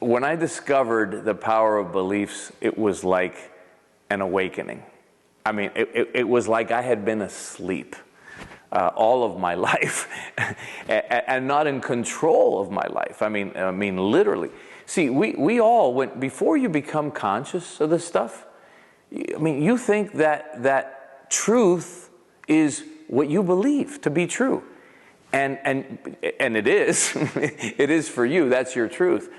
when I discovered the power of beliefs, it was like an awakening. I mean, it was like I had been asleep all of my life and not in control of my life. I mean, literally. See, we all, before you become conscious of this stuff, I mean, you think that truth is what you believe to be true. And it is. It is for you. That's your truth.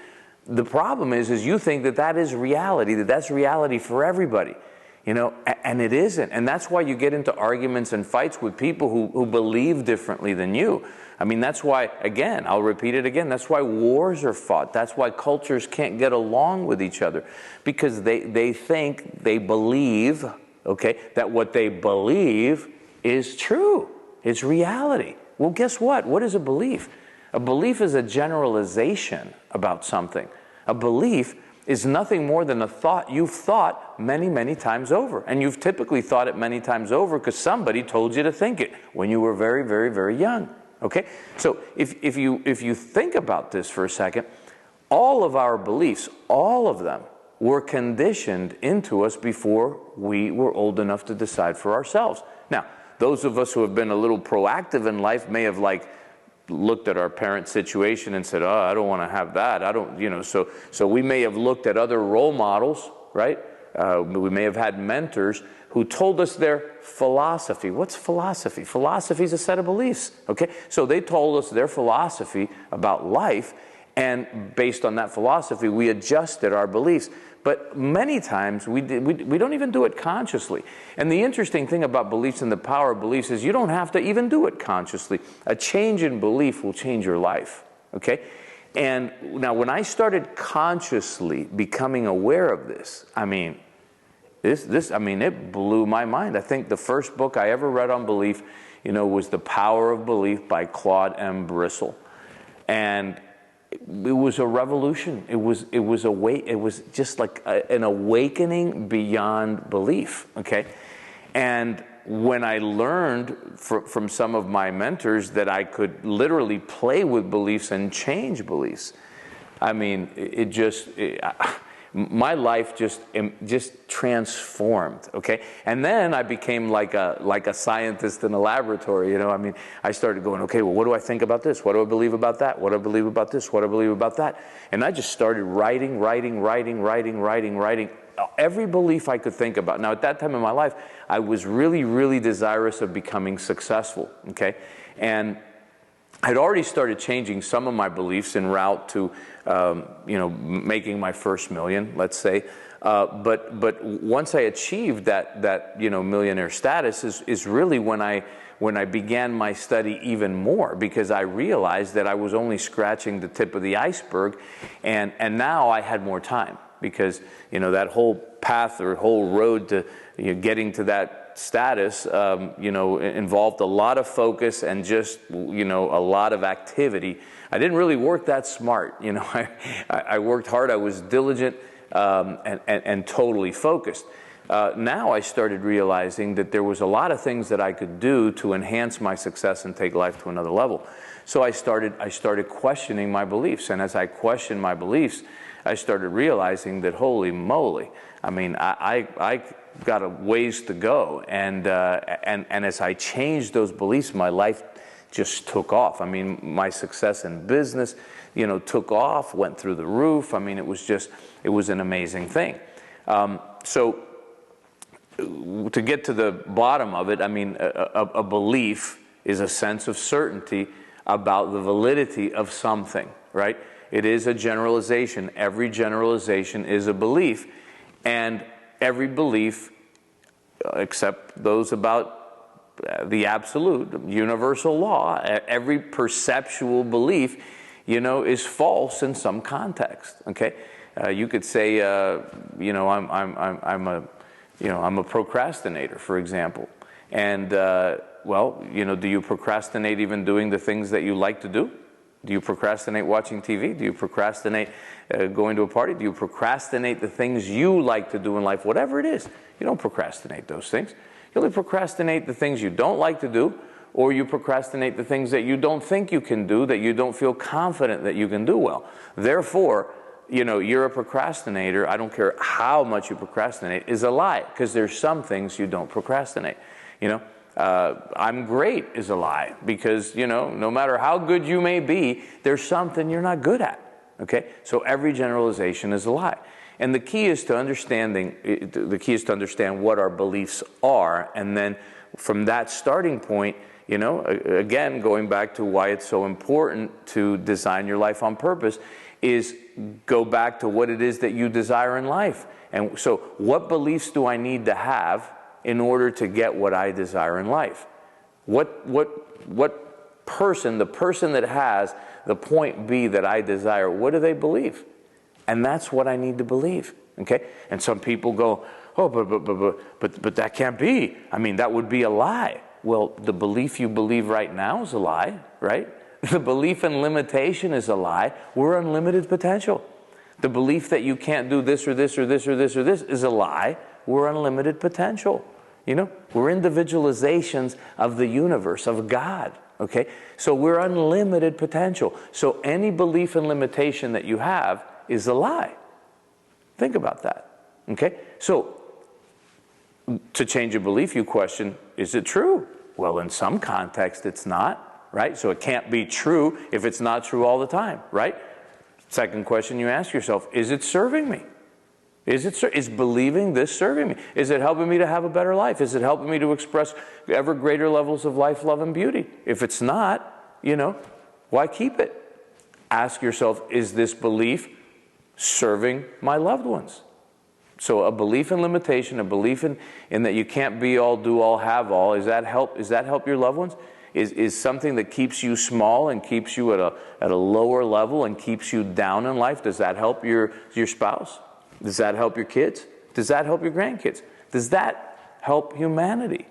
The problem is you think that is reality, that's reality for everybody. You know, and it isn't. And that's why you get into arguments and fights with people who believe differently than you. I mean, that's why, again, I'll repeat it again, that's why wars are fought. That's why cultures can't get along with each other. Because they think, they believe, okay, that what they believe is true. It's reality. Well, guess what? What is a belief? A belief is a generalization about something. A belief is nothing more than a thought you've thought many, many times over. And you've typically thought it many times over because somebody told you to think it when you were very, very, very young. Okay? So if you think about this for a second, all of our beliefs, all of them, were conditioned into us before we were old enough to decide for ourselves. Now, those of us who have been a little proactive in life may have looked at our parent situation and said, oh, I don't want to have that. I don't, you know, so we may have looked at other role models, right? We may have had mentors who told us their philosophy. What's philosophy? Philosophy is a set of beliefs, okay? So they told us their philosophy about life, and based on that philosophy, we adjusted our beliefs. But many times, we don't even do it consciously. And the interesting thing about beliefs and the power of beliefs is you don't have to even do it consciously. A change in belief will change your life, okay? And now, when I started consciously becoming aware of this, I mean, it blew my mind. I think the first book I ever read on belief, you know, was The Power of Belief by Claude M. Brissell. And it was a revolution. It was just like an awakening beyond belief, okay? And when I learned from some of my mentors that I could literally play with beliefs and change beliefs, I mean, my life just transformed, okay? And then I became like a scientist in a laboratory, you know? I mean, I started going, okay, well, what do I think about this? What do I believe about that? What do I believe about this? What do I believe about that? And I just started writing every belief I could think about. Now, at that time in my life, I was really, really desirous of becoming successful, okay? And I'd already started changing some of my beliefs en route to, you know, making my first million, let's say. But once I achieved that you know, millionaire status is really when I began my study even more, because I realized that I was only scratching the tip of the iceberg, and now I had more time, because, you know, that whole path or whole road to, you know, getting to that status, you know, involved a lot of focus and just, you know, a lot of activity. I didn't really work that smart, you know. I worked hard. I was diligent and totally focused. Now I started realizing that there was a lot of things that I could do to enhance my success and take life to another level. So I started questioning my beliefs, and as I questioned my beliefs, I started realizing that, holy moly, I mean, I got a ways to go, and as I changed those beliefs, my life just took off. I mean, my success in business, you know, took off, went through the roof. I mean, it was an amazing thing. So to get to the bottom of it, I mean, a belief is a sense of certainty about the validity of something, right? It is a generalization. Every generalization is a belief, and every belief, except those about the absolute, universal law, every perceptual belief, you know, is false in some context. Okay, you could say, you know, I'm a procrastinator, for example, and well, you know, do you procrastinate even doing the things that you like to do? Do you procrastinate watching TV? Do you procrastinate going to a party? Do you procrastinate the things you like to do in life? Whatever it is, you don't procrastinate those things. You only procrastinate the things you don't like to do, or you procrastinate the things that you don't think you can do, that you don't feel confident that you can do well. Therefore, you're a procrastinator, I don't care how much you procrastinate, is a lie, because there's some things you don't procrastinate. I'm great is a lie, because, no matter how good you may be, there's something you're not good at. Okay? So every generalization is a lie. And the key is to understand what our beliefs are, and then from that starting point, again, going back to why it's so important to design your life on purpose, is go back to what it is that you desire in life. And so what beliefs do I need to have in order to get what I desire in life? What person, the person that has the point B that I desire, what do they believe? And that's what I need to believe, okay? And some people go, oh, but that can't be. I mean, that would be a lie. Well, the belief you believe right now is a lie, right? The belief in limitation is a lie. We're unlimited potential. The belief that you can't do this or this or this or this or this is a lie. We're unlimited potential. We're individualizations of the universe, of God, okay? So we're unlimited potential. So any belief in limitation that you have is a lie. Think about that, okay? So to change a belief, you question, is it true? Well, in some context, it's not, right? So it can't be true if it's not true all the time, right? Second question you ask yourself, is it serving me? Is believing this serving me? Is it helping me to have a better life? Is it helping me to express ever greater levels of life, love, and beauty? If it's not, why keep it? Ask yourself, is this belief serving my loved ones? So a belief in limitation, a belief in that you can't be all, do all, have all, is that help your loved ones? Is something that keeps you small and keeps you at a lower level and keeps you down in life, does that help your spouse? Does that help your kids? Does that help your grandkids? Does that help humanity?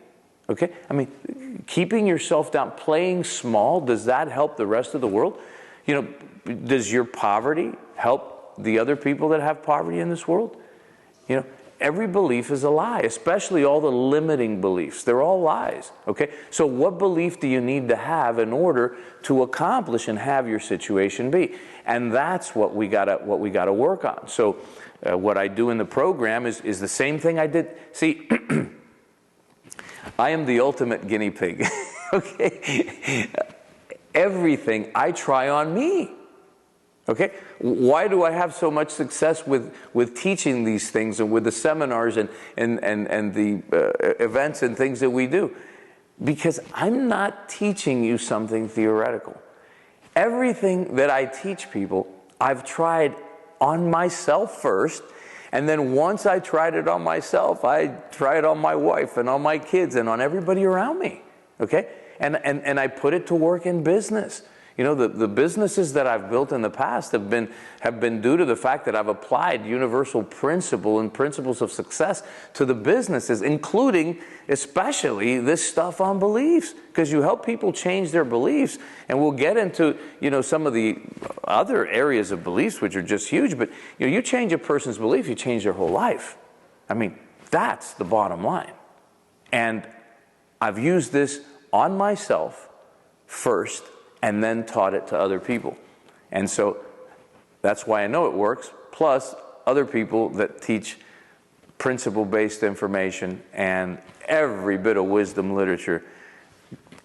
Okay? I mean, keeping yourself down, playing small, does that help the rest of the world? Does your poverty help the other people that have poverty in this world? Every belief is a lie, especially all the limiting beliefs. They're all lies, okay? So what belief do you need to have in order to accomplish and have your situation be? And that's what we gotta work on. So what I do in the program is the same thing I did. See, I am the ultimate guinea pig, okay? Everything I try on me. Okay? Why do I have so much success with teaching these things and with the seminars and the events and things that we do? Because I'm not teaching you something theoretical. Everything that I teach people, I've tried on myself first, and then once I tried it on myself, I try it on my wife and on my kids and on everybody around me. Okay? And I put it to work in business. The businesses that I've built in the past have been due to the fact that I've applied universal principles of success to the businesses, including especially this stuff on beliefs, because you help people change their beliefs, and we'll get into some of the other areas of beliefs which are just huge. But you change a person's belief, you change their whole life. I mean, that's the bottom line. And I've used this on myself first, and then taught it to other people. And so that's why I know it works, plus other people that teach principle-based information and every bit of wisdom literature.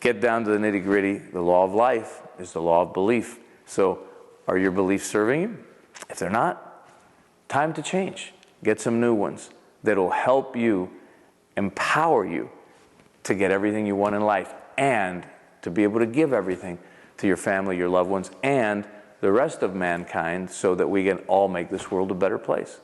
Get down to the nitty-gritty. The law of life is the law of belief. So are your beliefs serving you? If they're not, time to change. Get some new ones that'll help you, empower you to get everything you want in life and to be able to give everything to your family, your loved ones, and the rest of mankind, so that we can all make this world a better place.